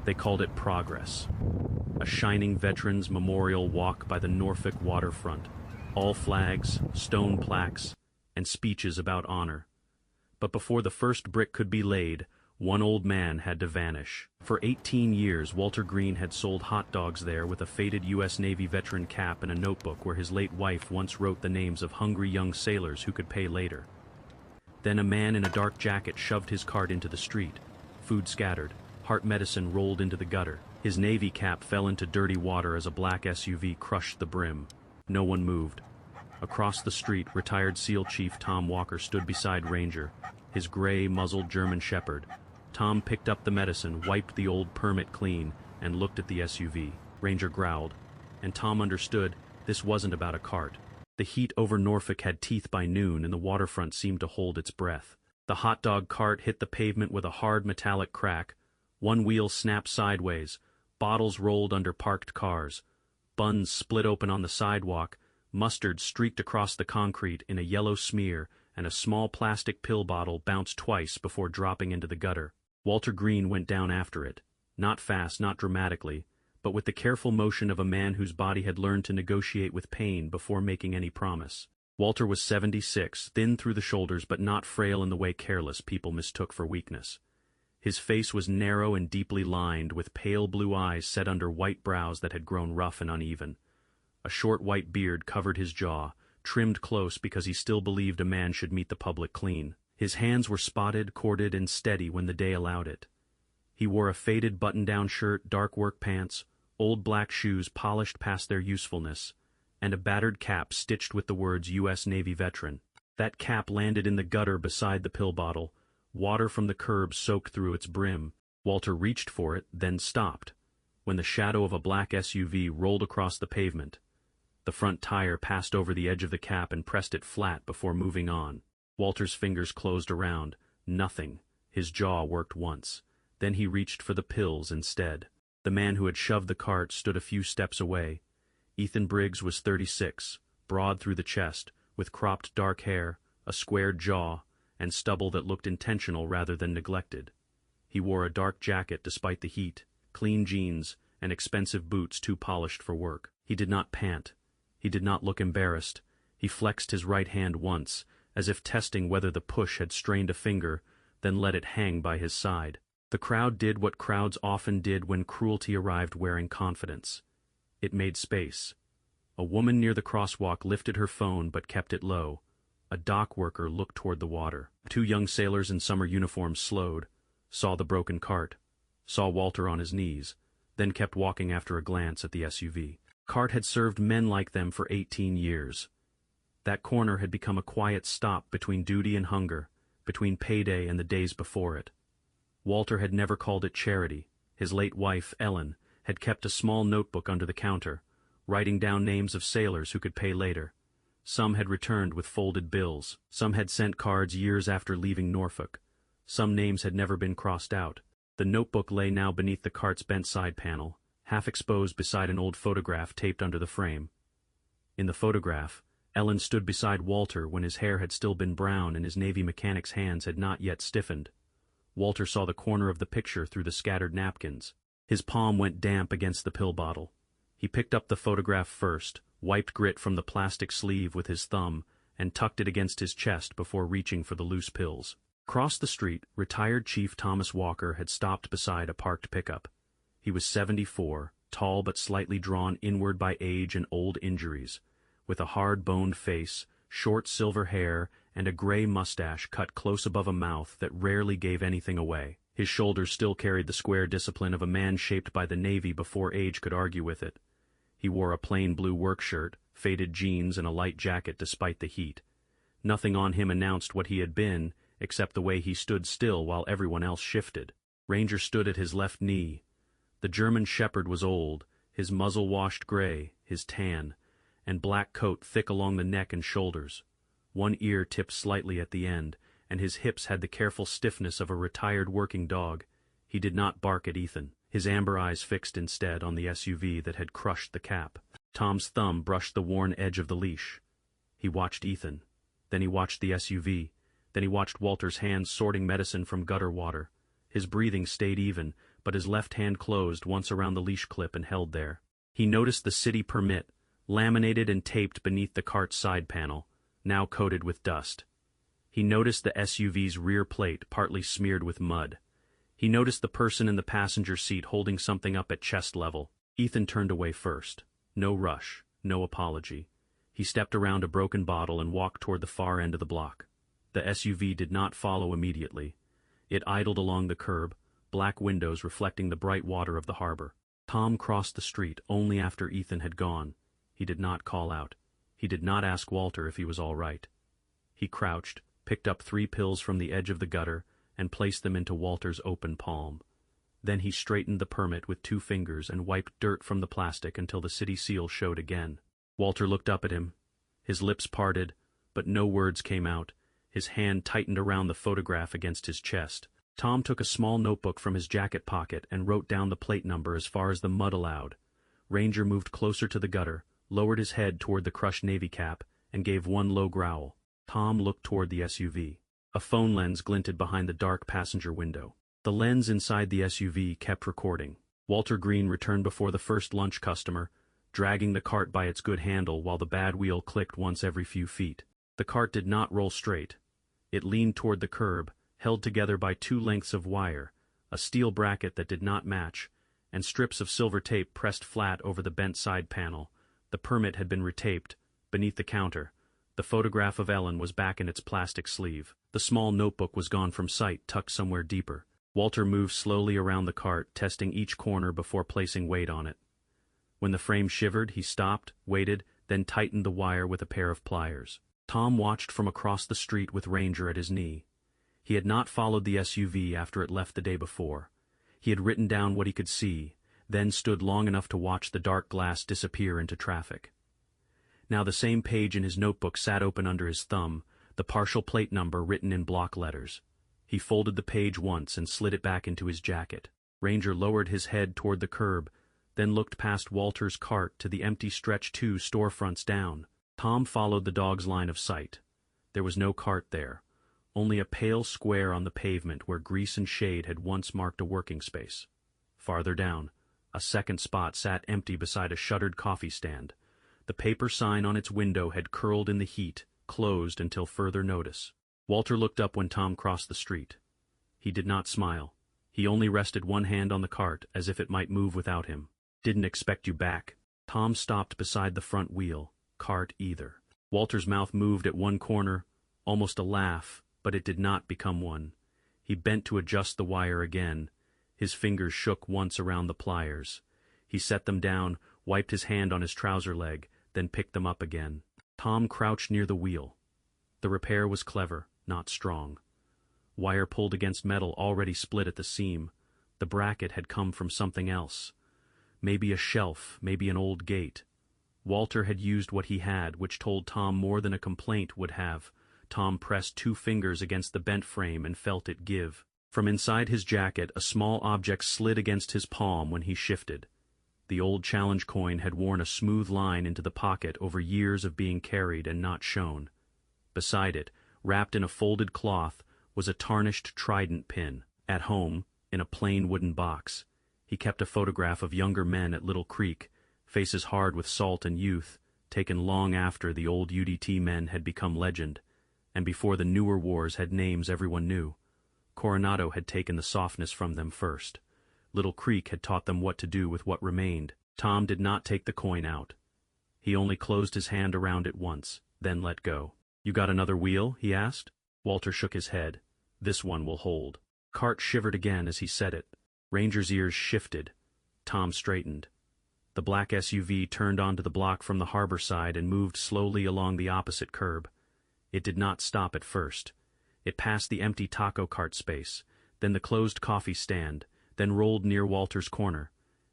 They called it Progress. A shining veterans' memorial walk by the Norfolk waterfront. All flags, stone plaques, and speeches about honor. But before the first brick could be laid, one old man had to vanish. For 18 years, Walter Green had sold hot dogs there with a faded U.S. Navy veteran cap and a notebook where his late wife once wrote the names of hungry young sailors who could pay later. Then a man in a dark jacket shoved his cart into the street. Food scattered. Heart medicine rolled into the gutter. His Navy cap fell into dirty water as a black SUV crushed the brim. No one moved. Across the street, retired SEAL Chief Tom Walker stood beside Ranger, his gray, muzzled German Shepherd. Tom picked up the medicine, wiped the old permit clean, and looked at the SUV. Ranger growled, and Tom understood this wasn't about a cart. The heat over Norfolk had teeth by noon, and the waterfront seemed to hold its breath. The hot dog cart hit the pavement with a hard metallic crack. One wheel snapped sideways. Bottles rolled under parked cars. Buns split open on the sidewalk. Mustard streaked across the concrete in a yellow smear, and a small plastic pill bottle bounced twice before dropping into the gutter. Walter Green went down after it. Not fast, not dramatically, but with the careful motion of a man whose body had learned to negotiate with pain before making any promise. Walter was 76, thin through the shoulders but not frail in the way careless people mistook for weakness. His face was narrow and deeply lined, with pale blue eyes set under white brows that had grown rough and uneven. A short white beard covered his jaw, trimmed close because he still believed a man should meet the public clean. His hands were spotted, corded, and steady when the day allowed it. He wore a faded button-down shirt, dark work pants, old black shoes polished past their usefulness, and a battered cap stitched with the words U.S. Navy Veteran. That cap landed in the gutter beside the pill bottle. Water from the curb soaked through its brim. Walter reached for it, then stopped, when the shadow of a black SUV rolled across the pavement. The front tire passed over the edge of the cap and pressed it flat before moving on. Walter's fingers closed around. Nothing. His jaw worked once. Then he reached for the pills instead. The man who had shoved the cart stood a few steps away. Ethan Briggs was 36, broad through the chest, with cropped dark hair, a squared jaw, and stubble that looked intentional rather than neglected. He wore a dark jacket despite the heat, clean jeans, and expensive boots too polished for work. He did not pant. He did not look embarrassed. He flexed his right hand once, as if testing whether the push had strained a finger, then let it hang by his side. The crowd did what crowds often did when cruelty arrived wearing confidence. It made space. A woman near the crosswalk lifted her phone but kept it low. A dock worker looked toward the water. Two young sailors in summer uniforms slowed, saw the broken cart, saw Walter on his knees, then kept walking after a glance at the SUV. Cart had served men like them for 18 years. That corner had become a quiet stop between duty and hunger, between payday and the days before it. Walter had never called it charity. His late wife, Ellen, had kept a small notebook under the counter, writing down names of sailors who could pay later. Some had returned with folded bills. Some had sent cards years after leaving Norfolk. Some names had never been crossed out. The notebook lay now beneath the cart's bent side panel, half exposed beside an old photograph taped under the frame. In the photograph, Ellen stood beside Walter when his hair had still been brown and his Navy mechanic's hands had not yet stiffened. Walter saw the corner of the picture through the scattered napkins. His palm went damp against the pill bottle. He picked up the photograph first, wiped grit from the plastic sleeve with his thumb, and tucked it against his chest before reaching for the loose pills. Across the street, retired Chief Thomas Walker had stopped beside a parked pickup. He was 74, tall but slightly drawn inward by age and old injuries, with a hard-boned face, short silver hair, and a gray mustache cut close above a mouth that rarely gave anything away. His shoulders still carried the square discipline of a man shaped by the Navy before age could argue with it. He wore a plain blue work shirt, faded jeans, and a light jacket despite the heat. Nothing on him announced what he had been, except the way he stood still while everyone else shifted. Ranger stood at his left knee. The German Shepherd was old, his muzzle washed gray, his tan, and black coat thick along the neck and shoulders. One ear tipped slightly at the end, and his hips had the careful stiffness of a retired working dog. He did not bark at Ethan, his amber eyes fixed instead on the SUV that had crushed the cap. Tom's thumb brushed the worn edge of the leash. He watched Ethan. Then he watched the SUV. Then he watched Walter's hands sorting medicine from gutter water. His breathing stayed even, but his left hand closed once around the leash clip and held there. He noticed the city permit, laminated and taped beneath the cart's side panel, now coated with dust. He noticed the SUV's rear plate partly smeared with mud. He noticed the person in the passenger seat holding something up at chest level. Ethan turned away first. No rush, no apology. He stepped around a broken bottle and walked toward the far end of the block. The SUV did not follow immediately. It idled along the curb, black windows reflecting the bright water of the harbor. Tom crossed the street only after Ethan had gone. He did not call out. He did not ask Walter if he was all right. He crouched, picked up 3 pills from the edge of the gutter, and placed them into Walter's open palm. Then he straightened the permit with 2 fingers and wiped dirt from the plastic until the city seal showed again. Walter looked up at him. His lips parted, but no words came out. His hand tightened around the photograph against his chest. Tom took a small notebook from his jacket pocket and wrote down the plate number as far as the mud allowed. Ranger moved closer to the gutter, lowered his head toward the crushed navy cap, and gave one low growl. Tom looked toward the SUV. A phone lens glinted behind the dark passenger window. The lens inside the SUV kept recording. Walter Green returned before the first lunch customer, dragging the cart by its good handle while the bad wheel clicked once every few feet. The cart did not roll straight. It leaned toward the curb, held together by 2 lengths of wire, a steel bracket that did not match, and strips of silver tape pressed flat over the bent side panel. The permit had been retaped. Beneath the counter, the photograph of Ellen was back in its plastic sleeve. The small notebook was gone from sight, tucked somewhere deeper. Walter moved slowly around the cart, testing each corner before placing weight on it. When the frame shivered, he stopped, waited, then tightened the wire with a pair of pliers. Tom watched from across the street with Ranger at his knee. He had not followed the SUV after it left the day before. He had written down what he could see, then stood long enough to watch the dark glass disappear into traffic. Now the same page in his notebook sat open under his thumb, the partial plate number written in block letters. He folded the page once and slid it back into his jacket. Ranger lowered his head toward the curb, then looked past Walter's cart to the empty stretch 2 storefronts down. Tom followed the dog's line of sight. There was no cart there, only a pale square on the pavement where grease and shade had once marked a working space. Farther down, a second spot sat empty beside a shuttered coffee stand. The paper sign on its window had curled in the heat, closed until further notice. Walter looked up when Tom crossed the street. He did not smile. He only rested one hand on the cart as if it might move without him. "Didn't expect you back." Tom stopped beside the front wheel. Cart either. Walter's mouth moved at one corner, almost a laugh, but it did not become one. He bent to adjust the wire again. His fingers shook once around the pliers. He set them down, wiped his hand on his trouser leg, then picked them up again. Tom crouched near the wheel. The repair was clever, not strong. Wire pulled against metal already split at the seam. The bracket had come from something else. Maybe a shelf, maybe an old gate. Walter had used what he had, which told Tom more than a complaint would have. Tom pressed 2 fingers against the bent frame and felt it give. From inside his jacket, a small object slid against his palm when he shifted. The old challenge coin had worn a smooth line into the pocket over years of being carried and not shown. Beside it, wrapped in a folded cloth, was a tarnished trident pin. At home, in a plain wooden box, he kept a photograph of younger men at Little Creek, faces hard with salt and youth, taken long after the old UDT men had become legend, and before the newer wars had names everyone knew. Coronado had taken the softness from them first. Little Creek had taught them what to do with what remained. Tom did not take the coin out. He only closed his hand around it once, then let go. "You got another wheel?" he asked. Walter shook his head. "This one will hold." Cart shivered again as he said it. Ranger's ears shifted. Tom straightened. The black SUV turned onto the block from the harbor side and moved slowly along the opposite curb. It did not stop at first. It passed the empty taco cart space, then the closed coffee stand, then rolled near Walter's corner.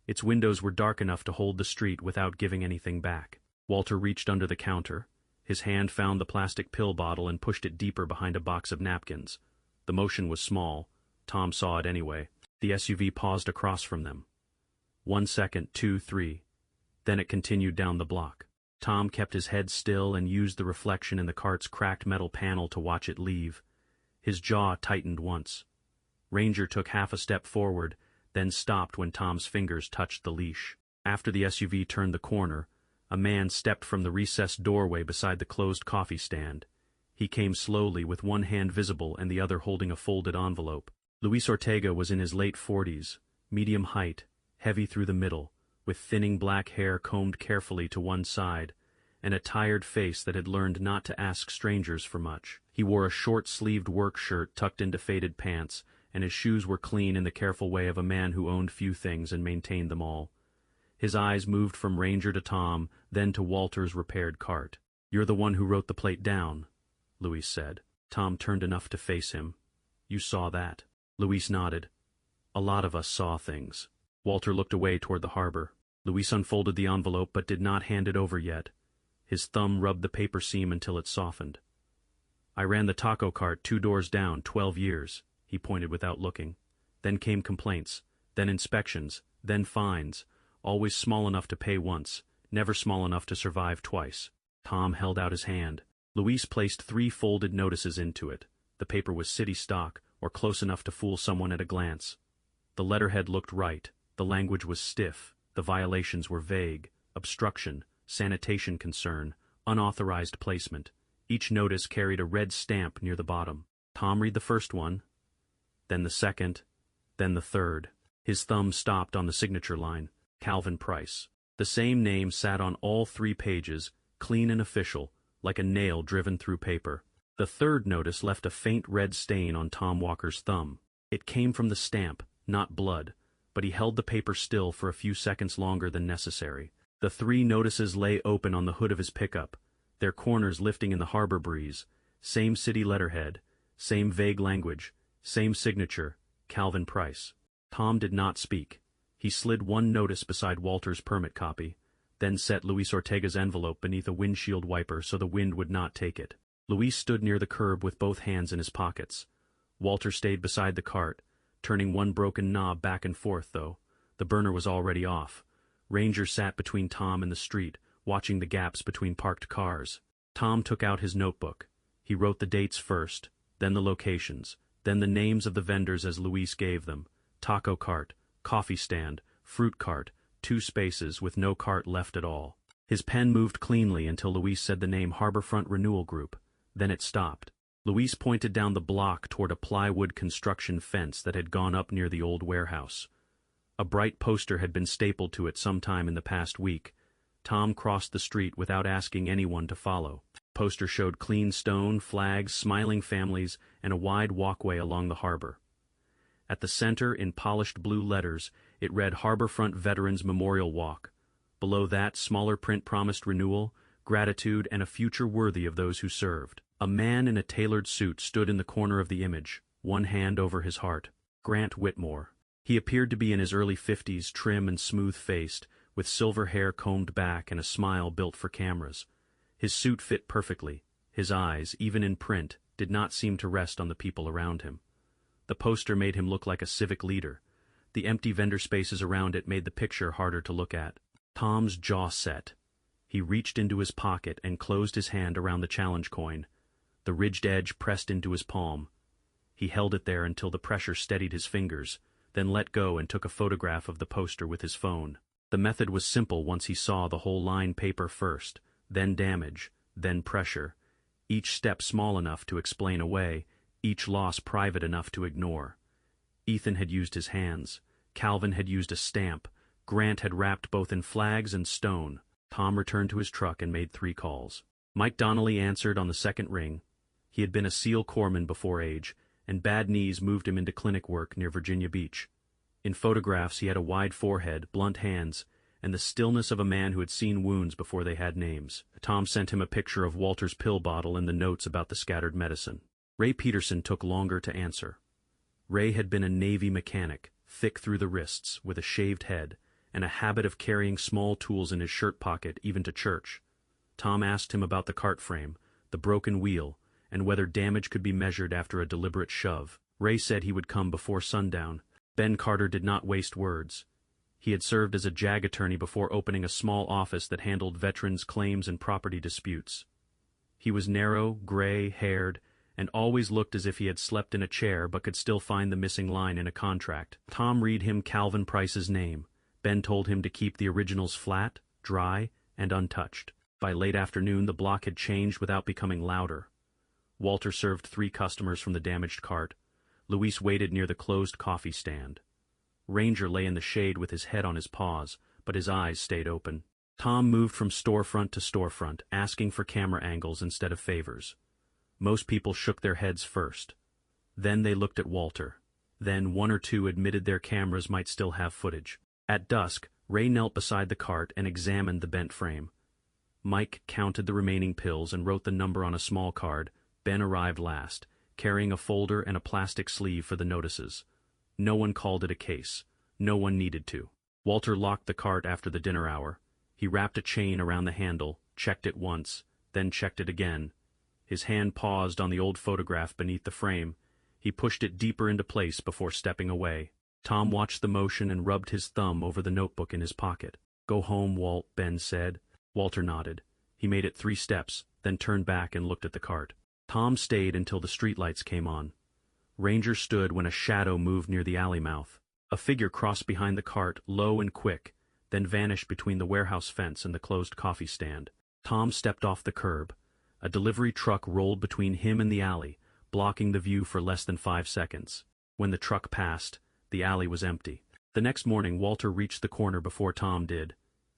Its windows were dark enough to hold the street without giving anything back. Walter reached under the counter. His hand found the plastic pill bottle and pushed it deeper behind a box of napkins. The motion was small. Tom saw it anyway. The SUV paused across from them. 1 second, 2, 3. Then it continued down the block. Tom kept his head still and used the reflection in the cart's cracked metal panel to watch it leave. His jaw tightened once. Ranger took half a step forward, then stopped when Tom's fingers touched the leash. After the SUV turned the corner, a man stepped from the recessed doorway beside the closed coffee stand. He came slowly, with one hand visible and the other holding a folded envelope. Luis Ortega was in his late 40s, medium height, heavy through the middle, with thinning black hair combed carefully to one side, and a tired face that had learned not to ask strangers for much. He wore a short-sleeved work shirt tucked into faded pants, and his shoes were clean in the careful way of a man who owned few things and maintained them all. His eyes moved from Ranger to Tom, then to Walter's repaired cart. "You're the one who wrote the plate down," Luis said. Tom turned enough to face him. "You saw that?" Luis nodded. "A lot of us saw things." Walter looked away toward the harbor. Luis unfolded the envelope but did not hand it over yet. His thumb rubbed the paper seam until it softened. "I ran the taco cart 2 doors down, 12 years, he pointed without looking. Then came complaints, then inspections, then fines, always small enough to pay once, never small enough to survive twice. Tom held out his hand. Luis placed 3 folded notices into it. The paper was city stock, or close enough to fool someone at a glance. The letterhead looked right, the language was stiff, the violations were vague: obstruction, sanitation concern, unauthorized placement. Each notice carried a red stamp near the bottom. Tom read the first one, then the second, then the third. His thumb stopped on the signature line, Calvin Price. The same name sat on all 3 pages, clean and official, like a nail driven through paper. The third notice left a faint red stain on Tom Walker's thumb. It came from the stamp, not blood, but he held the paper still for a few seconds longer than necessary. The 3 notices lay open on the hood of his pickup, their corners lifting in the harbor breeze. Same city letterhead, same vague language, same signature, Calvin Price. Tom did not speak. He slid one notice beside Walter's permit copy, then set Luis Ortega's envelope beneath a windshield wiper so the wind would not take it. Luis stood near the curb with both hands in his pockets. Walter stayed beside the cart, turning one broken knob back and forth, though. The burner was already off. Ranger sat between Tom and the street, watching the gaps between parked cars. Tom took out his notebook. He wrote the dates first, then the locations, then the names of the vendors as Luis gave them. Taco cart, coffee stand, fruit cart, 2 spaces with no cart left at all. His pen moved cleanly until Luis said the name Harborfront Renewal Group. Then it stopped. Luis pointed down the block toward a plywood construction fence that had gone up near the old warehouse. A bright poster had been stapled to it sometime in the past week. Tom crossed the street without asking anyone to follow. The poster showed clean stone, flags, smiling families, and a wide walkway along the harbor. At the center, in polished blue letters, it read Harborfront Veterans Memorial Walk. Below that, smaller print promised renewal, gratitude, and a future worthy of those who served. A man in a tailored suit stood in the corner of the image, one hand over his heart. Grant Whitmore. He appeared to be in his early 50s, trim and smooth-faced, with silver hair combed back and a smile built for cameras. His suit fit perfectly. His eyes, even in print, did not seem to rest on the people around him. The poster made him look like a civic leader. The empty vendor spaces around it made the picture harder to look at. Tom's jaw set. He reached into his pocket and closed his hand around the challenge coin. The ridged edge pressed into his palm. He held it there until the pressure steadied his fingers, then let go and took a photograph of the poster with his phone. The method was simple once he saw the whole line: paper first, then damage, then pressure. Each step small enough to explain away, each loss private enough to ignore. Ethan had used his hands. Calvin had used a stamp. Grant had wrapped both in flags and stone. Tom returned to his truck and made 3 calls. Mike Donnelly answered on the second ring. He had been a SEAL corpsman before age, and bad knees moved him into clinic work near Virginia Beach. In photographs he had a wide forehead, blunt hands, and the stillness of a man who had seen wounds before they had names. Tom sent him a picture of Walter's pill bottle and the notes about the scattered medicine. Ray Peterson took longer to answer. Ray had been a Navy mechanic, thick through the wrists, with a shaved head, and a habit of carrying small tools in his shirt pocket even to church. Tom asked him about the cart frame, the broken wheel, and whether damage could be measured after a deliberate shove. Ray said he would come before sundown. Ben Carter did not waste words. He had served as a JAG attorney before opening a small office that handled veterans' claims and property disputes. He was narrow, gray-haired, and always looked as if he had slept in a chair but could still find the missing line in a contract. Tom read him Calvin Price's name. Ben told him to keep the originals flat, dry, and untouched. By late afternoon, the block had changed without becoming louder. Walter served 3 customers from the damaged cart. Luis waited near the closed coffee stand. Ranger lay in the shade with his head on his paws, but his eyes stayed open. Tom moved from storefront to storefront, asking for camera angles instead of favors. Most people shook their heads first. Then they looked at Walter. Then 1 or 2 admitted their cameras might still have footage. At dusk, Ray knelt beside the cart and examined the bent frame. Mike counted the remaining pills and wrote the number on a small card. Ben arrived last, carrying a folder and a plastic sleeve for the notices. No one called it a case. No one needed to. Walter locked the cart after the dinner hour. He wrapped a chain around the handle, checked it once, then checked it again. His hand paused on the old photograph beneath the frame. He pushed it deeper into place before stepping away. Tom watched the motion and rubbed his thumb over the notebook in his pocket. "Go home, Walt," Ben said. Walter nodded. He made it 3 steps, then turned back and looked at the cart. Tom stayed until the streetlights came on. Ranger stood when a shadow moved near the alley mouth. A figure crossed behind the cart, low and quick, then vanished between the warehouse fence and the closed coffee stand. Tom stepped off the curb. A delivery truck rolled between him and the alley, blocking the view for less than 5 seconds. When the truck passed, the alley was empty. The next morning, Walter reached the corner before Tom did.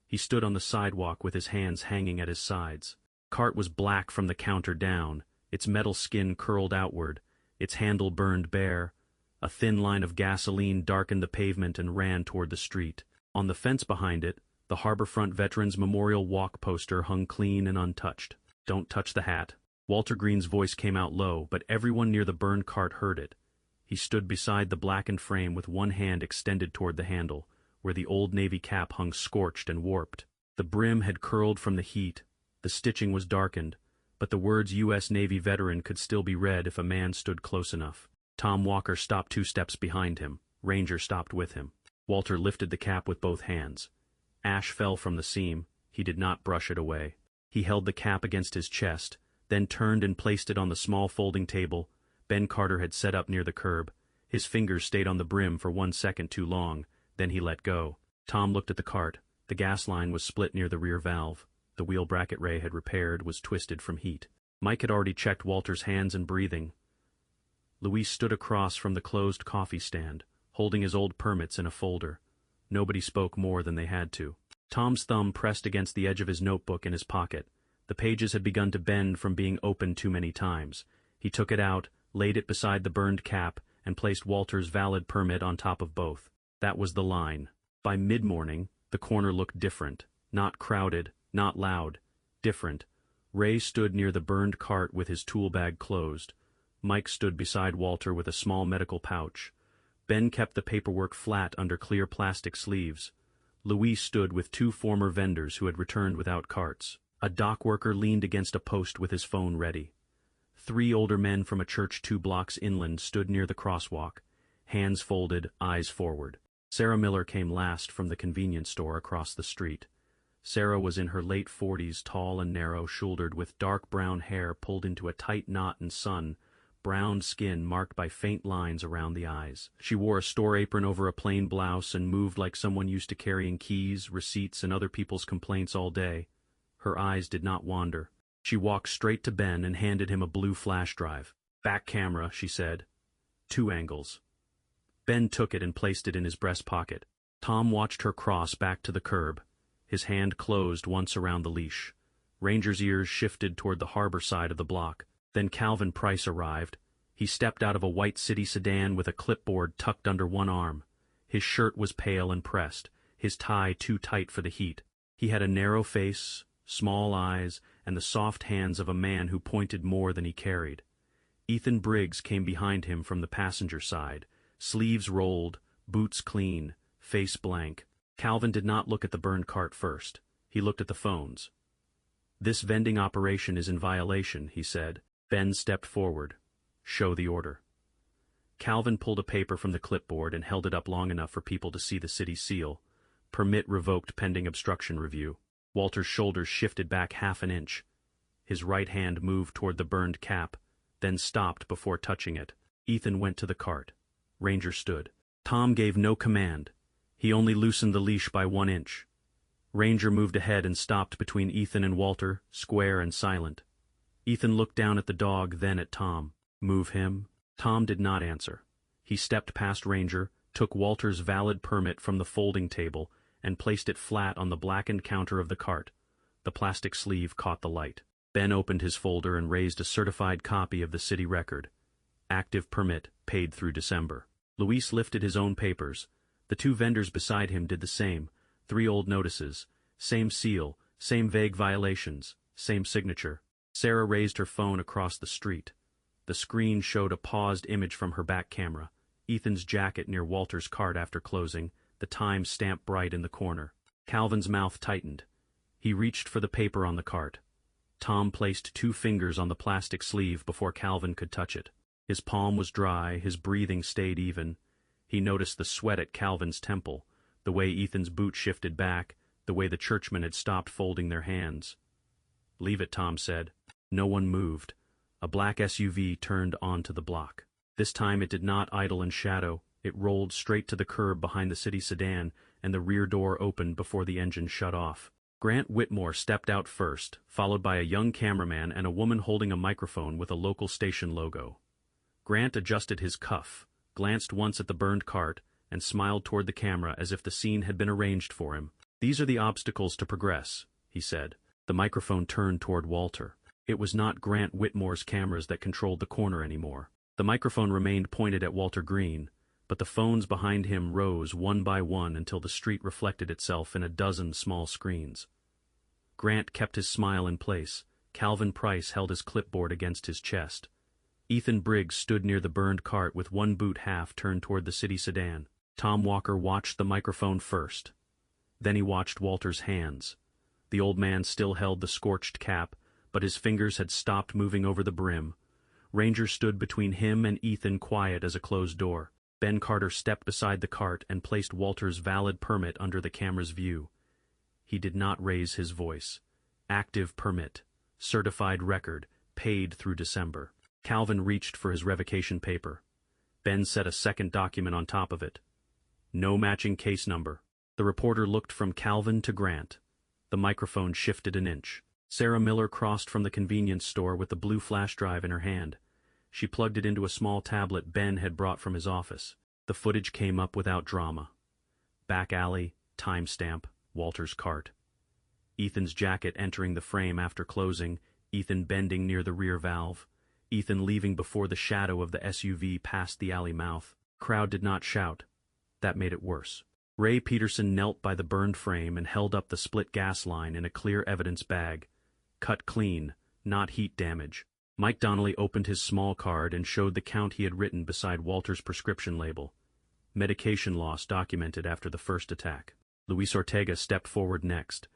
He stood on the sidewalk with his hands hanging at his sides. The cart was black from the counter down, its metal skin curled outward, its handle burned bare. A thin line of gasoline darkened the pavement and ran toward the street. On the fence behind it, the Harborfront Veterans Memorial Walk poster hung clean and untouched. "Don't touch the hat." Walter Green's voice came out low, but everyone near the burned cart heard it. He stood beside the blackened frame with one hand extended toward the handle, where the old Navy cap hung scorched and warped. The brim had curled from the heat, the stitching was darkened, but the words U.S. Navy veteran could still be read if a man stood close enough. Tom Walker stopped 2 steps behind him. Ranger stopped with him. Walter lifted the cap with both hands. Ash fell from the seam. He did not brush it away. He held the cap against his chest, then turned and placed it on the small folding table Ben Carter had set up near the curb. His fingers stayed on the brim for 1 second too long, then he let go. Tom looked at the cart. The gas line was split near the rear valve. The wheel bracket Ray had repaired was twisted from heat. Mike had already checked Walter's hands and breathing. Luis stood across from the closed coffee stand, holding his old permits in a folder. Nobody spoke more than they had to. Tom's thumb pressed against the edge of his notebook in his pocket. The pages had begun to bend from being opened too many times. He took it out, laid it beside the burned cap, and placed Walter's valid permit on top of both. That was the line. By mid-morning, the corner looked different. Not crowded, not loud. Different. Ray stood near the burned cart with his tool bag closed. Mike stood beside Walter with a small medical pouch. Ben kept the paperwork flat under clear plastic sleeves. Luis stood with 2 former vendors who had returned without carts. A dock worker leaned against a post with his phone ready. 3 older men from a church 2 blocks inland stood near the crosswalk, hands folded, eyes forward. Sarah Miller came last from the convenience store across the street. Sarah was in her late 40s, tall and narrow-shouldered, with dark brown hair pulled into a tight knot in sun, browned skin marked by faint lines around the eyes. She wore a store apron over a plain blouse and moved like someone used to carrying keys, receipts, and other people's complaints all day. Her eyes did not wander. She walked straight to Ben and handed him a blue flash drive. "Back camera," she said. 2 angles. Ben took it and placed it in his breast pocket. Tom watched her cross back to the curb. His hand closed once around the leash. Ranger's ears shifted toward the harbor side of the block. Then Calvin Price arrived. He stepped out of a white city sedan with a clipboard tucked under one arm. His shirt was pale and pressed, his tie too tight for the heat. He had a narrow face, small eyes, and the soft hands of a man who pointed more than he carried. Ethan Briggs came behind him from the passenger side, sleeves rolled, boots clean, face blank. Calvin did not look at the burned cart first. He looked at the phones. "This vending operation is in violation," he said. Ben stepped forward. "Show the order." Calvin pulled a paper from the clipboard and held it up long enough for people to see the city seal. "Permit revoked pending obstruction review." Walter's shoulders shifted back 1/2 inch. His right hand moved toward the burned cap. then stopped before touching it. Ethan went to the cart. Ranger stood. Tom gave no command. He only loosened the leash by 1 inch. Ranger moved ahead and stopped between Ethan and Walter, square and silent. Ethan looked down at the dog, then at Tom. "Move him?" Tom did not answer. He stepped past Ranger, took Walter's valid permit from the folding table, and placed it flat on the blackened counter of the cart. The plastic sleeve caught the light. Ben opened his folder and raised a certified copy of the city record. Active permit, paid through December. Luis lifted his own papers. The 2 vendors beside him did the same. 3 old notices. Same seal, same vague violations, same signature. Sarah raised her phone across the street. The screen showed a paused image from her back camera. Ethan's jacket near Walter's cart after closing, the time stamp bright in the corner. Calvin's mouth tightened. He reached for the paper on the cart. Tom placed 2 fingers on the plastic sleeve before Calvin could touch it. His palm was dry, his breathing stayed even. He noticed the sweat at Calvin's temple, the way Ethan's boot shifted back, the way the churchmen had stopped folding their hands. "Leave it," Tom said. No one moved. A black SUV turned onto the block. This time it did not idle in shadow. It rolled straight to the curb behind the city sedan, and the rear door opened before the engine shut off. Grant Whitmore stepped out first, followed by a young cameraman and a woman holding a microphone with a local station logo. Grant adjusted his cuff, glanced once at the burned cart, and smiled toward the camera as if the scene had been arranged for him. "These are the obstacles to progress," he said. The microphone turned toward Walter. It was not Grant Whitmore's cameras that controlled the corner anymore. The microphone remained pointed at Walter Green, but the phones behind him rose one by one until the street reflected itself in a dozen small screens. Grant kept his smile in place. Calvin Price held his clipboard against his chest. Ethan Briggs stood near the burned cart with one boot half turned toward the city sedan. Tom Walker watched the microphone first. Then he watched Walter's hands. The old man still held the scorched cap, but his fingers had stopped moving over the brim. Ranger stood between him and Ethan, quiet as a closed door. Ben Carter stepped beside the cart and placed Walter's valid permit under the camera's view. He did not raise his voice. Active permit. Certified record. Paid through December. Calvin reached for his revocation paper. Ben set a second document on top of it. No matching case number. The reporter looked from Calvin to Grant. The microphone shifted an inch. Sarah Miller crossed from the convenience store with the blue flash drive in her hand. She plugged it into a small tablet Ben had brought from his office. The footage came up without drama. Back alley, timestamp, Walter's cart. Ethan's jacket entering the frame after closing, Ethan bending near the rear valve. Ethan leaving before the shadow of the SUV passed the alley mouth. Crowd did not shout. That made it worse. Ray Peterson knelt by the burned frame and held up the split gas line in a clear evidence bag. Cut clean, not heat damage. Mike Donnelly opened his small card and showed the count he had written beside Walter's prescription label. Medication loss documented after the first attack. Luis Ortega stepped forward next.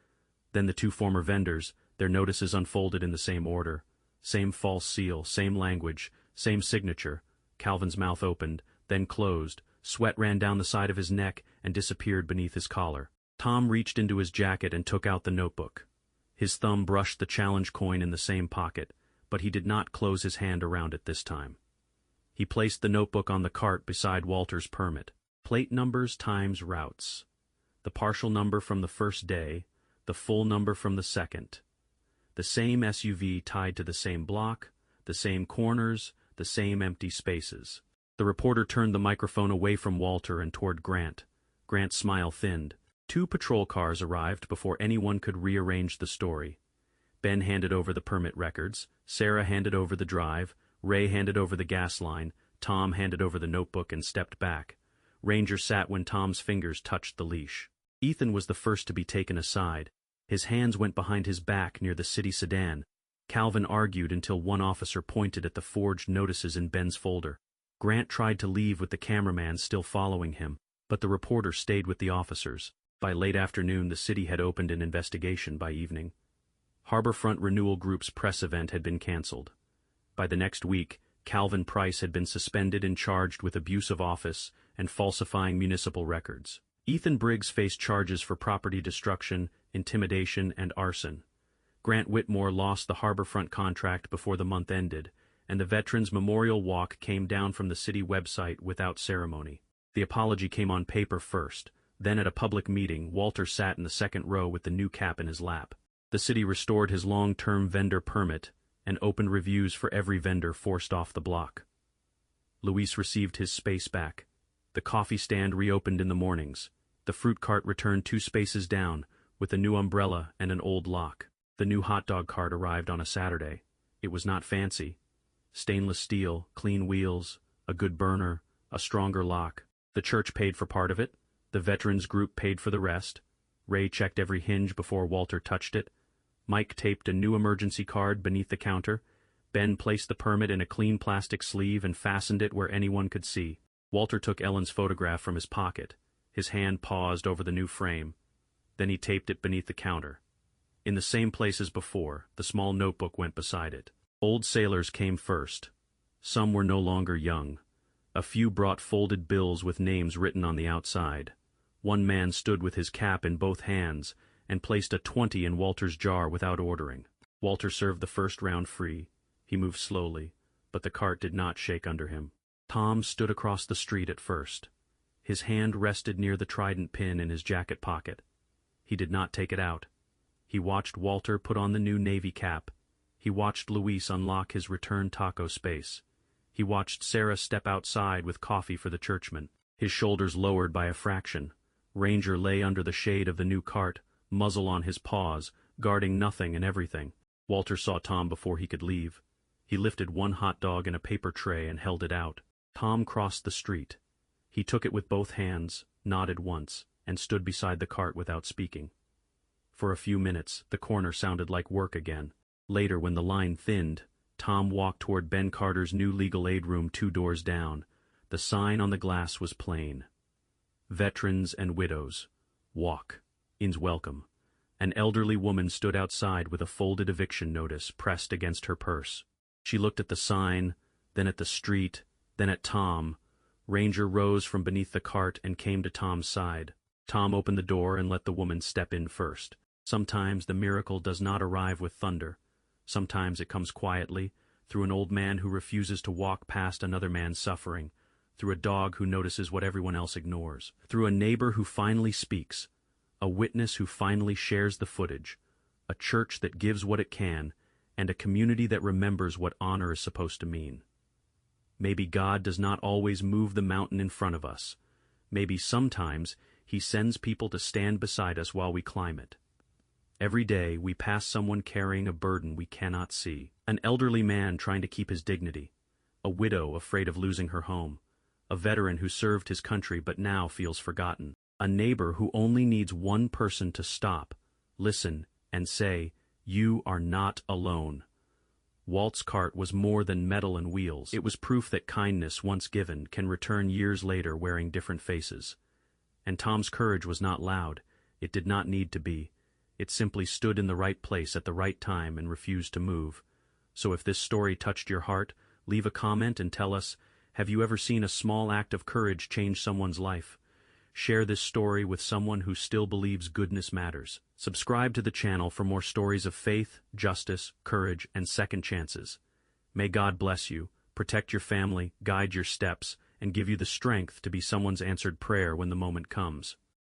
Then the 2 former vendors, their notices unfolded in the same order. Same false seal, same language, same signature. Calvin's mouth opened, then closed. Sweat ran down the side of his neck and disappeared beneath his collar. Tom reached into his jacket and took out the notebook. His thumb brushed the challenge coin in the same pocket, but he did not close his hand around it this time. He placed the notebook on the cart beside Walter's permit. Plate numbers times routes. The partial number from the first day, the full number from the second. The same SUV tied to the same block, the same corners, the same empty spaces. The reporter turned the microphone away from Walter and toward Grant. Grant's smile thinned. 2 patrol cars arrived before anyone could rearrange the story. Ben handed over the permit records, Sarah handed over the drive, Ray handed over the gas line, Tom handed over the notebook and stepped back. Ranger sat when Tom's fingers touched the leash. Ethan was the first to be taken aside. His hands went behind his back near the city sedan. Calvin argued until one officer pointed at the forged notices in Ben's folder. Grant tried to leave with the cameraman still following him, but the reporter stayed with the officers. By late afternoon, the city had opened an investigation by evening. Harborfront Renewal Group's press event had been canceled. By the next week, Calvin Price had been suspended and charged with abuse of office and falsifying municipal records. Ethan Briggs faced charges for property destruction, intimidation, and arson. Grant Whitmore lost the Harborfront contract before the month ended, and the Veterans Memorial Walk came down from the city website without ceremony. The apology came on paper first. Then at a public meeting, Walter sat in the second row with the new cap in his lap. The city restored his long-term vendor permit and opened reviews for every vendor forced off the block. Luis received his space back. The coffee stand reopened in the mornings. The fruit cart returned 2 spaces down, with a new umbrella and an old lock. The new hot dog cart arrived on a Saturday. It was not fancy. Stainless steel, clean wheels, a good burner, a stronger lock. The church paid for part of it. The veterans group paid for the rest. Ray checked every hinge before Walter touched it. Mike taped a new emergency card beneath the counter. Ben placed the permit in a clean plastic sleeve and fastened it where anyone could see. Walter took Ellen's photograph from his pocket. His hand paused over the new frame. Then he taped it beneath the counter. In the same place as before, the small notebook went beside it. Old sailors came first. Some were no longer young. A few brought folded bills with names written on the outside. One man stood with his cap in both hands and placed a 20 in Walter's jar without ordering. Walter served the first round free. He moved slowly, but the cart did not shake under him. Tom stood across the street at first. His hand rested near the trident pin in his jacket pocket. He did not take it out. He watched Walter put on the new navy cap. He watched Luis unlock his return taco space. He watched Sarah step outside with coffee for the churchman. His shoulders lowered by a fraction. Ranger lay under the shade of the new cart, muzzle on his paws, guarding nothing and everything. Walter saw Tom before he could leave. He lifted one hot dog in a paper tray and held it out. Tom crossed the street. He took it with both hands, nodded once, and stood beside the cart without speaking. For a few minutes, the corner sounded like work again. Later, when the line thinned, Tom walked toward Ben Carter's new legal aid room 2 doors down. The sign on the glass was plain. Veterans and widows. Walk. In's welcome. An elderly woman stood outside with a folded eviction notice pressed against her purse. She looked at the sign, then at the street, then at Tom. Ranger rose from beneath the cart and came to Tom's side. Tom opened the door and let the woman step in first. Sometimes the miracle does not arrive with thunder. Sometimes it comes quietly, through an old man who refuses to walk past another man's suffering, through a dog who notices what everyone else ignores, through a neighbor who finally speaks, a witness who finally shares the footage, a church that gives what it can, and a community that remembers what honor is supposed to mean. Maybe God does not always move the mountain in front of us. Maybe sometimes He sends people to stand beside us while we climb it. Every day we pass someone carrying a burden we cannot see. An elderly man trying to keep his dignity, a widow afraid of losing her home, a veteran who served his country but now feels forgotten, a neighbor who only needs one person to stop, listen, and say, "You are not alone." Walt's cart was more than metal and wheels. It was proof that kindness once given can return years later wearing different faces. And Tom's courage was not loud. It did not need to be. It simply stood in the right place at the right time and refused to move. So if this story touched your heart, leave a comment and tell us, have you ever seen a small act of courage change someone's life? Share this story with someone who still believes goodness matters. Subscribe to the channel for more stories of faith, justice, courage, and second chances. May God bless you, protect your family, guide your steps, and give you the strength to be someone's answered prayer when the moment comes.